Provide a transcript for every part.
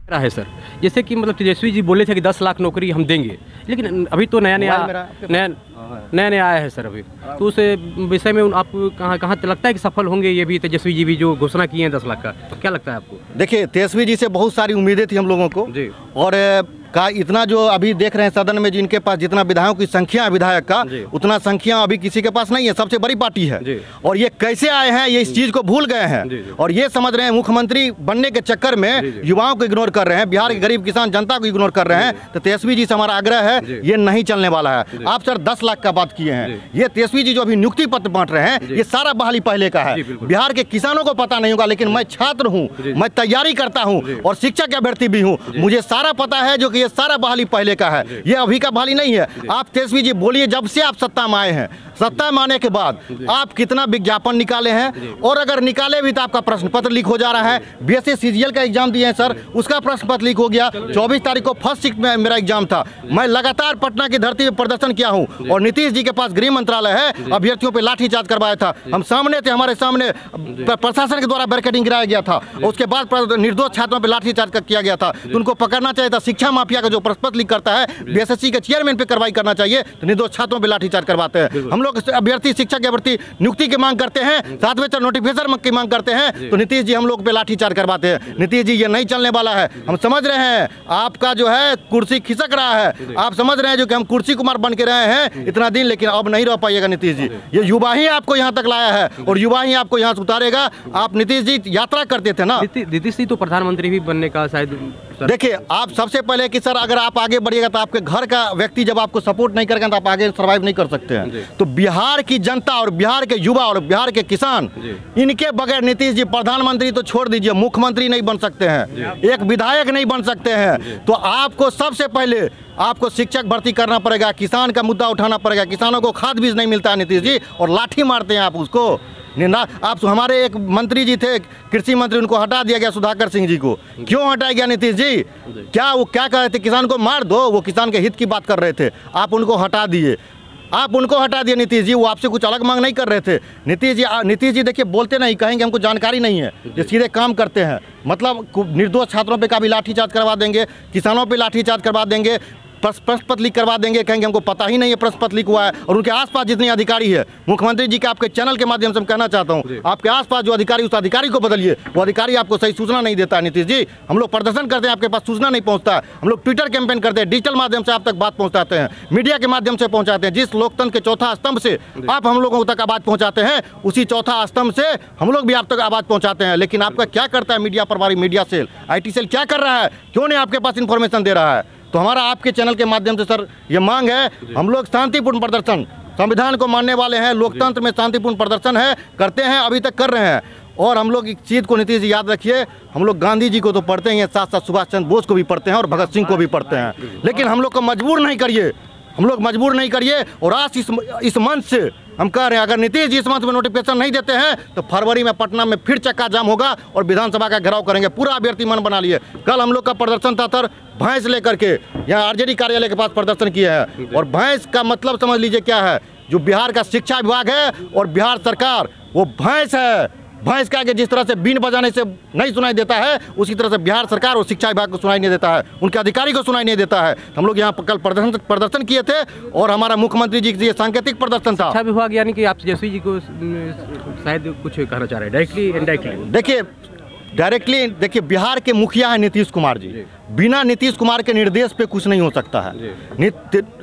रहा है सर, जैसे कि मतलब तेजस्वी जी बोले थे कि 10 लाख नौकरी हम देंगे, लेकिन अभी तो नया आया है सर अभी, तो उस विषय में आपको कहाँ लगता है कि सफल होंगे ये भी तेजस्वी जी भी जो घोषणा किए हैं 10 लाख का, तो क्या लगता है आपको? देखिए, तेजस्वी जी से बहुत सारी उम्मीदें थी हम लोगों को जी, और का इतना जो अभी देख रहे हैं सदन में जिनके पास जितना विधायकों की संख्या है विधायक का, उतना संख्या अभी किसी के पास नहीं है, सबसे बड़ी पार्टी है। और ये कैसे आए हैं, ये इस चीज को भूल गए हैं और ये समझ रहे हैं मुख्यमंत्री बनने के चक्कर में युवाओं को इग्नोर कर रहे हैं, बिहार के गरीब किसान जनता को इग्नोर कर रहे हैं। तो तेजस्वी जी से हमारा आग्रह है, ये नहीं चलने वाला है। आप सर 10 लाख का बात किए हैं, ये तेजस्वी जी जो अभी नियुक्ति पत्र बांट रहे हैं, ये सारा बहाली पहले का है। बिहार के किसानों को पता नहीं होगा, लेकिन मैं छात्र हूँ, मैं तैयारी करता हूँ और शिक्षक अभ्यर्थी भी हूँ, मुझे सारा पता है जो कि ये सारा बहाली पहले का है, ये अभी का बहाली नहीं है। आप तेजस्वी जी बोलिए, जब से आप सत्ता में आए हैं, सत्ता में आने के बाद आप कितना विज्ञापन निकाले हैं, और अगर निकाले भी तो आपका प्रश्न पत्र लीक हो जा रहा है। बीएससी सीजीएल का एग्जाम दिए हैं सर, उसका प्रश्न पत्र लीक हो गया। 24 तारीख को फर्स्ट शिफ्ट में मेरा एग्जाम था, मैं लगातार पटना की धरती पर प्रदर्शन किया हूं, और नीतीश जी के पास गृह मंत्रालय है, अभ्यर्थियों पर लाठीचार्ज करवाया था, हम सामने थे, हमारे सामने प्रशासन के द्वारा बैरिकेडिंग गिराया गया था, उसके बाद निर्दोष छात्रों पर लाठीचार्ज किया गया था। तो उनको पकड़ना चाहिए था। शिक्षा माफिया का जो प्रश्न पत्र लीक करता है, बीएसएससी के चेयरमैन पे कार्रवाई करना चाहिए, तो निर्दोष छात्रों पर लाठीचार्ज करवाते हैं। हम लोग अभ्यर्थी शिक्षक अभ्यर्थी नियुक्ति की मांग करते हैं, 7 वेतन नोटिफिकेशन की मांग करते हैं, तो नीतीश जी हम लोग पे लाठीचार्ज करवाते हैं। नीतीश जी, ये नहीं चलने वाला है। हम समझ रहे हैं आपका जो है कुर्सी खिसक रहा है, आप समझ रहे हैं जो कि हम कुर्सी कुमार बन के रहे हैं इतना दिन, लेकिन अब नहीं रह पाइएगा नीतीश जी। ये युवा ही आपको यहाँ तक लाया है और युवा ही आपको यहाँ से उतारेगा। आप नीतीश जी यात्रा करते थे ना, नीतीश जी तो प्रधानमंत्री भी बनने का शायद। देखिए, आप सबसे पहले कि सर अगर आप आगे बढ़िएगा तो आपके घर का व्यक्ति जब आपको सपोर्ट नहीं करेगा तो आप आगे सर्वाइव नहीं कर सकते हैं। तो बिहार की जनता और बिहार के युवा और बिहार के किसान, इनके बगैर नीतीश जी प्रधानमंत्री तो छोड़ दीजिए, मुख्यमंत्री नहीं बन सकते हैं, एक विधायक नहीं बन सकते हैं। तो आपको सबसे पहले आपको शिक्षक भर्ती करना पड़ेगा, किसान का मुद्दा उठाना पड़ेगा। किसानों को खाद बीज नहीं मिलता है नीतीश जी, और लाठी मारते हैं आप उसको। आप हमारे एक मंत्री जी थे, कृषि मंत्री, उनको हटा दिया गया, सुधाकर सिंह जी को। क्यों हटाया गया नीतीश जी? क्या वो क्या कह रहे थे, किसान को मार दो? वो किसान के हित की बात कर रहे थे, आप उनको हटा दिए। आप उनको हटा दिए नीतीश जी, वो आपसे कुछ अलग मांग नहीं कर रहे थे। नीतीश जी देखिए, बोलते नहीं, कहेंगे हमको जानकारी नहीं है, ये सीधे काम करते हैं। मतलब निर्दोष छात्रों पे का भी लाठीचार्ज करवा देंगे, किसानों पे लाठीचार्ज करवा देंगे, प्रश्न पत्र लीक करवा देंगे, कहेंगे हमको पता ही नहीं है प्रश्न पत्र लीक हुआ है। और उनके आसपास जितने अधिकारी है, मुख्यमंत्री जी के आपके चैनल के माध्यम से हम कहना चाहता हूं, आपके आसपास जो अधिकारी, उस अधिकारी को बदलिए। वो अधिकारी आपको सही सूचना नहीं देता है नीतीश जी। हम लोग प्रदर्शन करते हैं, आपके पास सूचना नहीं पहुंचता है। हम लोग ट्विटर कैंपेन करते हैं, डिजिटल माध्यम से आप तक बात पहुंचाते हैं, मीडिया के माध्यम से पहुंचाते हैं। जिस लोकतंत्र के चौथा स्तंभ से आप हम लोगों तक आवाज़ पहुँचाते हैं, उसी चौथा स्तंभ से हम लोग भी आप तक आवाज़ पहुँचाते हैं। लेकिन आपका क्या करता है मीडिया प्रभारी, मीडिया सेल, IT सेल क्या कर रहा है? क्यों नहीं आपके पास इन्फॉर्मेशन दे रहा है? तो हमारा आपके चैनल के माध्यम से सर ये मांग है, हम लोग शांतिपूर्ण प्रदर्शन, संविधान को मानने वाले हैं, लोकतंत्र में शांतिपूर्ण प्रदर्शन है, करते हैं, अभी तक कर रहे हैं। और हम लोग एक चीज़ को नीतीश जी याद रखिए, हम लोग गांधी जी को तो पढ़ते हैं, साथ साथ सुभाष चंद्र बोस को भी पढ़ते हैं और भगत सिंह को भी पढ़ते हैं, लेकिन हम लोग को मजबूर नहीं करिए, हम लोग मजबूर नहीं करिए। और आज इस मंच से हम कह रहे हैं, अगर नीतीश जी इस मंथ में नोटिफिकेशन नहीं देते हैं तो फरवरी में पटना में फिर चक्का जाम होगा और विधानसभा का घेराव करेंगे। पूरा अभ्यर्थी मन बना लिए। कल हम लोग का प्रदर्शन था सर, भैंस लेकर के यहाँ RJD कार्यालय के पास प्रदर्शन किया है। और भैंस का मतलब समझ लीजिए क्या है, जो बिहार का शिक्षा विभाग है और बिहार सरकार, वो भैंस है। भैंस का आगे जिस तरह से बीन बजाने से नहीं सुनाई देता है, उसी तरह से बिहार सरकार और शिक्षा विभाग को सुनाई नहीं देता है, उनके अधिकारी को सुनाई नहीं देता है। हम लोग यहाँ कल प्रदर्शन किए थे और हमारा मुख्यमंत्री जी के सांकेतिक प्रदर्शन था। शिक्षा विभाग यानी कि आप तेजस्वी जी को शायद कुछ कहना चाह रहे हैं, डायरेक्टली इनडायरेक्टली? देखिए, बिहार के मुखिया है नीतीश कुमार जी। बिना नीतीश कुमार के निर्देश पे कुछ नहीं हो सकता है।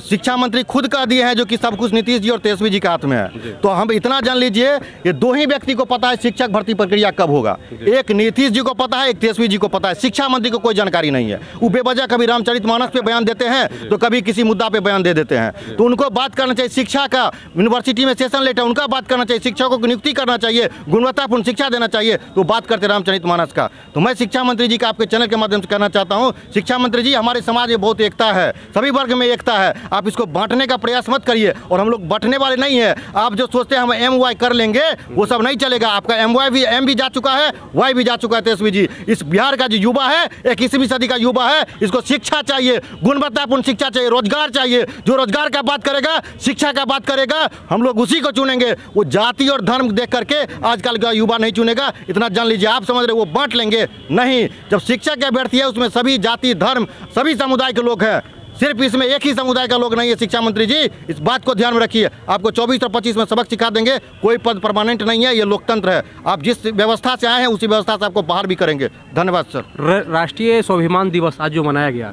शिक्षा मंत्री खुद कह दिए हैं जो कि सब कुछ नीतीश जी और तेजस्वी जी के हाथ में है। तो हम इतना जान लीजिए, ये दो ही व्यक्ति को पता है शिक्षक भर्ती प्रक्रिया कब होगा। एक नीतीश जी को पता है, एक तेजस्वी जी को पता है। शिक्षा मंत्री को कोई जानकारी नहीं है। वो बेवजह कभी रामचरितमानस पे बयान देते हैं तो कभी किसी मुद्दा पे बयान दे देते हैं। तो उनको बात करना चाहिए, शिक्षा का यूनिवर्सिटी में सेशन लेटर उनका बात करना चाहिए, शिक्षकों की नियुक्ति करना चाहिए, गुणवत्तापूर्ण शिक्षा देना चाहिए। तो बात करते रामचरितमानस का। तो मैं शिक्षा मंत्री जी का आपके चैनल के माध्यम से कहना चाहता हूँ, हूँ शिक्षा मंत्री जी, हमारे समाज में बहुत एकता है, सभी वर्ग में एकता है, आप इसको बांटने का प्रयास मत करिए। और हम लोग बांटने वाले नहीं है। आप जो सोचते हैं हम MY कर लेंगे, वो सब नहीं चलेगा। आपका M भी जा चुका है, Y भी जा चुका है। तेजस्वी जी, इस बिहार का जो युवा है 21वीं सदी का युवा है, इसको शिक्षा चाहिए, गुणवत्तापूर्ण शिक्षा चाहिए, रोजगार चाहिए। जो रोजगार का बात करेगा, शिक्षा का बात करेगा, हम लोग उसी को चुनेंगे। वो जाति और धर्म देख करके आजकल का युवा नहीं चुनेगा, इतना जान लीजिए। आप समझ रहे वो बांट लेंगे नहीं। जब शिक्षा के अभ्यर्थी है उसमें सभी जाति धर्म सभी समुदाय के लोग हैं, सिर्फ इसमें एक ही समुदाय का लोग नहीं है। शिक्षा मंत्री जी, इस बात को ध्यान में रखिए। आपको 24 और 25 में सबक सिखा देंगे। कोई पद परमानेंट नहीं है, ये लोकतंत्र है। आप जिस व्यवस्था से आए हैं उसी व्यवस्था से आपको बाहर भी करेंगे। धन्यवाद सर। राष्ट्रीय स्वाभिमान दिवस आज जो मनाया गया,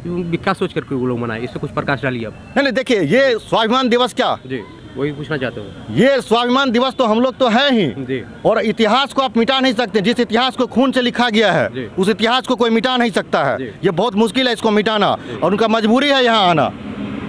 क्या सोच कर वो लोग मनाए, इससे कुछ प्रकाश डालिए आप। नहीं, देखिए ये स्वाभिमान दिवस क्या जी, वही पूछना चाहते हो। ये स्वाभिमान दिवस तो हम लोग तो है ही जी। और इतिहास को आप मिटा नहीं सकते। जिस इतिहास को खून से लिखा गया है उस इतिहास को कोई मिटा नहीं सकता है। ये बहुत मुश्किल है इसको मिटाना, और उनका मजबूरी है यहाँ आना,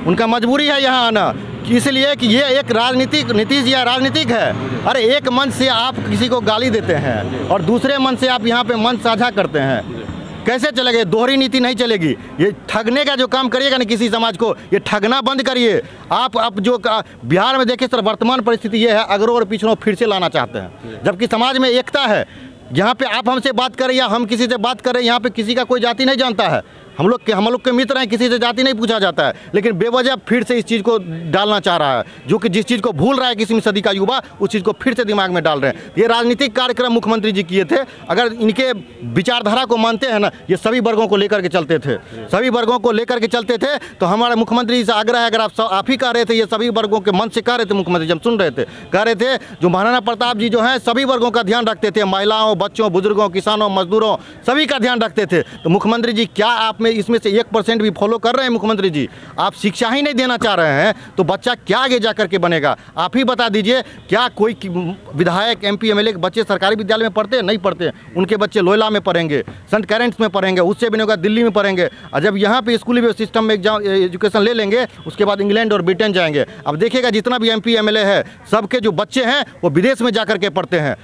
उनका मजबूरी है यहाँ आना, इसलिए कि ये एक राजनीतिक नीतीश या राजनीतिक है। अरे एक मंच से आप किसी को गाली देते हैं और दूसरे मंच से आप यहाँ पे मंच साझा करते हैं, कैसे चलेगा? दोहरी नीति नहीं चलेगी। ये ठगने का जो काम करिएगा ना किसी समाज को, ये ठगना बंद करिए। आप जो बिहार में देखिए सर, वर्तमान परिस्थिति ये है, अगरों और पिछड़ों फिर से लाना चाहते हैं, जबकि समाज में एकता है। यहाँ पे आप हमसे बात करें या हम किसी से बात करें, यहाँ पे किसी का कोई जाति नहीं जानता है। हम लोग के मित्र हैं, किसी से जाति नहीं पूछा जाता है, लेकिन बेवजह फिर से इस चीज़ को डालना चाह रहा है। जो कि जिस चीज़ को भूल रहा है 21वीं सदी का युवा, उस चीज़ को फिर से दिमाग में डाल रहे हैं। ये राजनीतिक कार्यक्रम मुख्यमंत्री जी किए थे। अगर इनके विचारधारा को मानते हैं ना, ये सभी वर्गों को लेकर के चलते थे, सभी वर्गों को लेकर के चलते थे। तो हमारे मुख्यमंत्री जी से आग्रह है, अगर आप ही कह रहे थे, ये सभी वर्गों के मन से कह रहे थे, मुख्यमंत्री जी हम सुन रहे थे, कह रहे थे जो महाराणा प्रताप जी जो हैं सभी वर्गों का ध्यान रखते थे, महिलाओं, बच्चों, बुजुर्गों, किसानों, मजदूरों, सभी का ध्यान रखते थे। तो मुख्यमंत्री जी क्या आप में इसमें से 1% भी फॉलो कर रहे हैं? मुख्यमंत्री जी आप शिक्षा ही नहीं देना चाह रहे हैं तो बच्चा क्या आगे जा करके बनेगा? आप ही बता दीजिए। क्या कोई विधायक, MP, MLA के बच्चे सरकारी विद्यालय में पढ़ते हैं? नहीं पढ़ते। उनके बच्चे लोयला में पढ़ेंगे, सेंट कैरेंट्स में पढ़ेंगे, उससे भी नहीं होगा दिल्ली में पढ़ेंगे। और जब यहाँ पे स्कूली सिस्टम में एजुकेशन ले लेंगे, उसके बाद इंग्लैंड और ब्रिटेन जाएंगे। अब देखिएगा जितना भी MP, MLA है, सबके जो बच्चे हैं वो विदेश में जा करके पढ़ते हैं,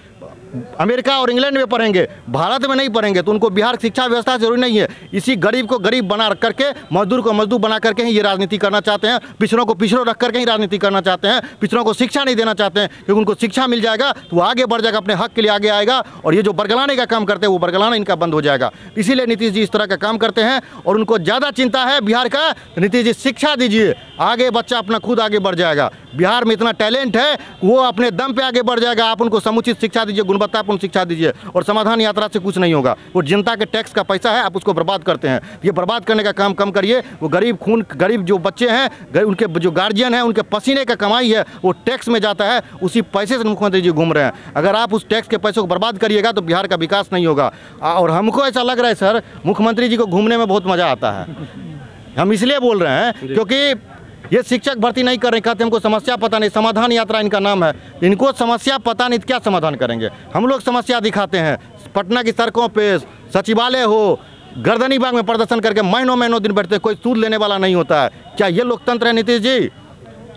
अमेरिका और इंग्लैंड में पढ़ेंगे, भारत में नहीं पढ़ेंगे। तो उनको बिहार की शिक्षा व्यवस्था जरूरी नहीं है। इसी गरीब को गरीब बना करके, मजदूर को मजदूर बना करके ही ये राजनीति करना चाहते हैं। पिछड़ों को पिछड़ों रख करके ही राजनीति करना चाहते हैं। पिछड़ों को शिक्षा नहीं देना चाहते हैं, क्योंकि उनको शिक्षा मिल जाएगा तो वो आगे बढ़ जाएगा, अपने हक के लिए आगे आएगा। और ये जो बरगलाने का काम करते हैं वो बरगलाना इनका बंद हो जाएगा। इसीलिए नीतीश जी इस तरह का काम करते हैं और उनको ज़्यादा चिंता है बिहार का। तो नीतीश जी शिक्षा दीजिए, आगे बच्चा अपना खुद आगे बढ़ जाएगा। बिहार में इतना टैलेंट है, वो अपने दम पे आगे बढ़ जाएगा। आप उनको समुचित शिक्षा दीजिए, गुणवत्तापूर्ण शिक्षा दीजिए, और समाधान यात्रा से कुछ नहीं होगा। वो जनता के टैक्स का पैसा है, आप उसको बर्बाद करते हैं। ये बर्बाद करने का काम कम करिए। वो गरीब जो बच्चे हैं, उनके जो गार्जियन हैं, उनके पसीने का कमाई है वो टैक्स में जाता है, उसी पैसे से मुख्यमंत्री जी घूम रहे हैं। अगर आप उस टैक्स के पैसों को बर्बाद करिएगा तो बिहार का विकास नहीं होगा। और हमको ऐसा लग रहा है सर, मुख्यमंत्री जी को घूमने में बहुत मज़ा आता है। हम इसलिए बोल रहे हैं क्योंकि ये शिक्षक भर्ती नहीं कर रहे, कहते हमको समस्या पता नहीं, समाधान यात्रा इनका नाम है। इनको समस्या पता नहीं, क्या समाधान करेंगे? हम लोग समस्या दिखाते हैं। पटना की सड़कों पे सचिवालय हो, गर्दनी बाग में प्रदर्शन करके महीनों दिन बैठते, कोई सूद लेने वाला नहीं होता है। क्या ये लोकतंत्र है नीतीश जी?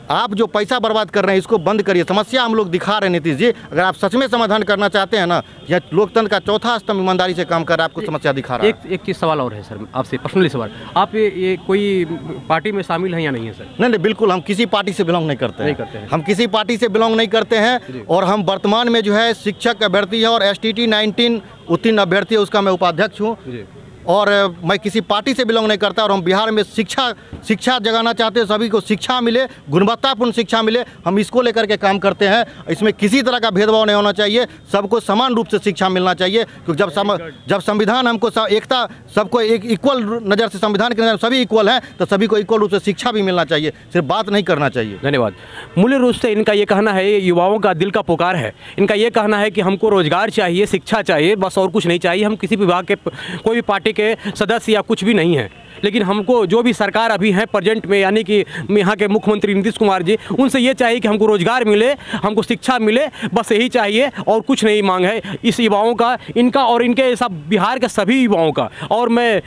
आप जो पैसा बर्बाद कर रहे हैं इसको बंद करिए। समस्या हम लोग दिखा रहे हैं नीतीश जी। अगर आप सच में समाधान करना चाहते हैं ना, यह लोकतंत्र का चौथा स्तंभ ईमानदारी से काम कर रहा है, आपको समस्या दिखा रहा है। एक चीज़ सवाल और है सर, आपसे पर्सनली सवाल, आप ये कोई पार्टी में शामिल हैं या नहीं है सर? नहीं, बिल्कुल हम किसी पार्टी से बिलोंग नहीं करते हैं। हम किसी पार्टी से बिलोंग नहीं करते हैं। और हम वर्तमान में जो है शिक्षक अभ्यर्थी है और STT 19 उत्तीर्ण अभ्यर्थी है, उसका मैं उपाध्यक्ष हूँ। और मैं किसी पार्टी से बिलोंग नहीं करता। और हम बिहार में शिक्षा जगाना चाहते हैं, सभी को शिक्षा मिले, गुणवत्तापूर्ण शिक्षा मिले। हम इसको लेकर के काम करते हैं। इसमें किसी तरह का भेदभाव नहीं होना चाहिए, सबको समान रूप से शिक्षा मिलना चाहिए। क्योंकि जब संविधान हमको एकता, सबको एक इक्वल नज़र से संविधान के नज़र सभी इक्वल हैं, तो सभी को इक्वल रूप से शिक्षा भी मिलना चाहिए, सिर्फ बात नहीं करना चाहिए। धन्यवाद। मूल रूप से इनका ये कहना है, युवाओं का दिल का पुकार है। इनका ये कहना है कि हमको रोजगार चाहिए, शिक्षा चाहिए, बस और कुछ नहीं चाहिए। हम किसी विभाग के, कोई भी पार्टी के सदस्य या कुछ भी नहीं है। लेकिन हमको जो भी सरकार अभी है प्रेजेंट में, यानी कि यहाँ के मुख्यमंत्री नीतीश कुमार जी, उनसे ये चाहिए कि हमको रोजगार मिले, हमको शिक्षा मिले, बस यही चाहिए और कुछ नहीं मांग है इस युवाओं का, इनका और इनके सब बिहार के सभी युवाओं का। और मैं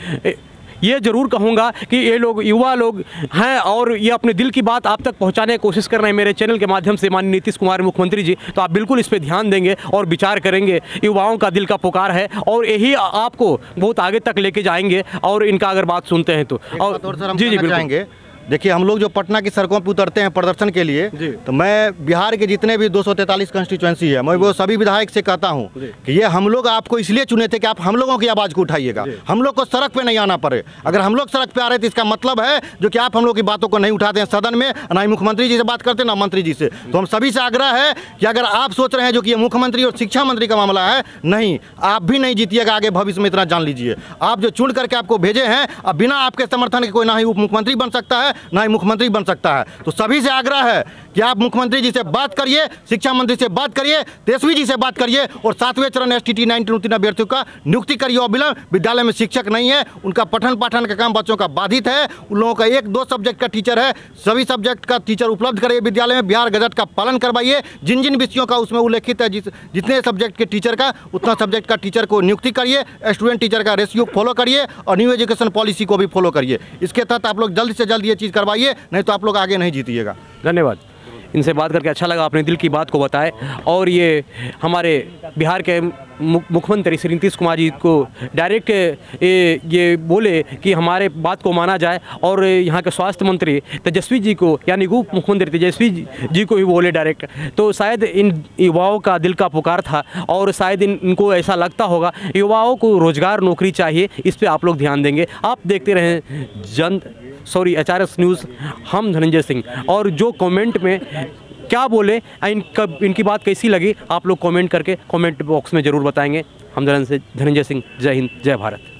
ये ज़रूर कहूँगा कि ये लोग युवा लोग हैं और ये अपने दिल की बात आप तक पहुँचाने की कोशिश कर रहे हैं मेरे चैनल के माध्यम से माननीय नीतीश कुमार मुख्यमंत्री जी, तो आप बिल्कुल इस पर ध्यान देंगे और विचार करेंगे। युवाओं का दिल का पुकार है और यही आपको बहुत आगे तक लेके जाएंगे और इनका अगर बात सुनते हैं तो। और जी जी बिल्कुल। देखिए हम लोग जो पटना की सड़कों पर उतरते हैं प्रदर्शन के लिए, तो मैं बिहार के जितने भी 243 कंस्टिट्यूएंसी है, मैं वो सभी विधायक से कहता हूं कि ये हम लोग आपको इसलिए चुने थे कि आप हम लोगों की आवाज़ को उठाइएगा, हम लोग को सड़क पे नहीं आना पड़े। अगर हम लोग सड़क पे आ रहे तो इसका मतलब है जो कि आप हम लोग की बातों को नहीं उठाते हैं सदन में, ना ही मुख्यमंत्री जी से बात करते ना मंत्री जी से। तो हम सभी से आग्रह है कि अगर आप सोच रहे हैं जो कि ये मुख्यमंत्री और शिक्षा मंत्री का मामला है, नहीं, आप भी नहीं जीतिएगा आगे भविष्य में, इतना जान लीजिए। आप जो चुन करके आपको भेजे हैं, अब बिना आपके समर्थन के कोई ना ही उप मुख्यमंत्री बन सकता है ना ही मुख्यमंत्री बन सकता है। तो सभी से आग्रह है कि आप मुख्यमंत्री जी से बात करिए, शिक्षा मंत्री से बात करिए, तेजस्वी जी से बात करिए और 7वें चरण STT 19 अभ्यर्थियों का नियुक्ति करिए। अविलंब विद्यालय में शिक्षक नहीं है, उनका पठन पाठन का काम बच्चों का बाधित है, उन लोगों का 1-2 सब्जेक्ट का टीचर है, सभी सब्जेक्ट का टीचर उपलब्ध कराइए विद्यालय में। बिहार गजट का पालन करवाइए, जिन जिन विषयों का उसमें उल्लेखित है, जितने सब्जेक्ट के टीचर का उतना सब्जेक्ट का टीचर को नियुक्ति करिए, स्टूडेंट टीचर का रेशियो फॉलो करिए और न्यू एजुकेशन पॉलिसी को भी फॉलो करिए। इसके तहत आप लोग जल्द से जल्द ये चीज़ करवाइए, नहीं तो आप लोग आगे नहीं जीतिएगा। धन्यवाद। इनसे बात करके अच्छा लगा, अपने दिल की बात को बताए और ये हमारे बिहार के मुख्यमंत्री श्री नीतीश कुमार जी को डायरेक्ट ये बोले कि हमारे बात को माना जाए और यहाँ के स्वास्थ्य मंत्री तेजस्वी जी को यानी उप मुख्यमंत्री तेजस्वी जी को भी बोले डायरेक्ट। तो शायद इन युवाओं का दिल का पुकार था और शायद इनको ऐसा लगता होगा युवाओं को रोजगार नौकरी चाहिए, इस पर आप लोग ध्यान देंगे। आप देखते रहें HRS न्यूज़। हम धनंजय सिंह, और जो कमेंट में क्या बोले इनकी बात कैसी लगी आप लोग कमेंट करके कमेंट बॉक्स में ज़रूर बताएंगे। हम धनंजय सिंह, जय हिंद, जय भारत।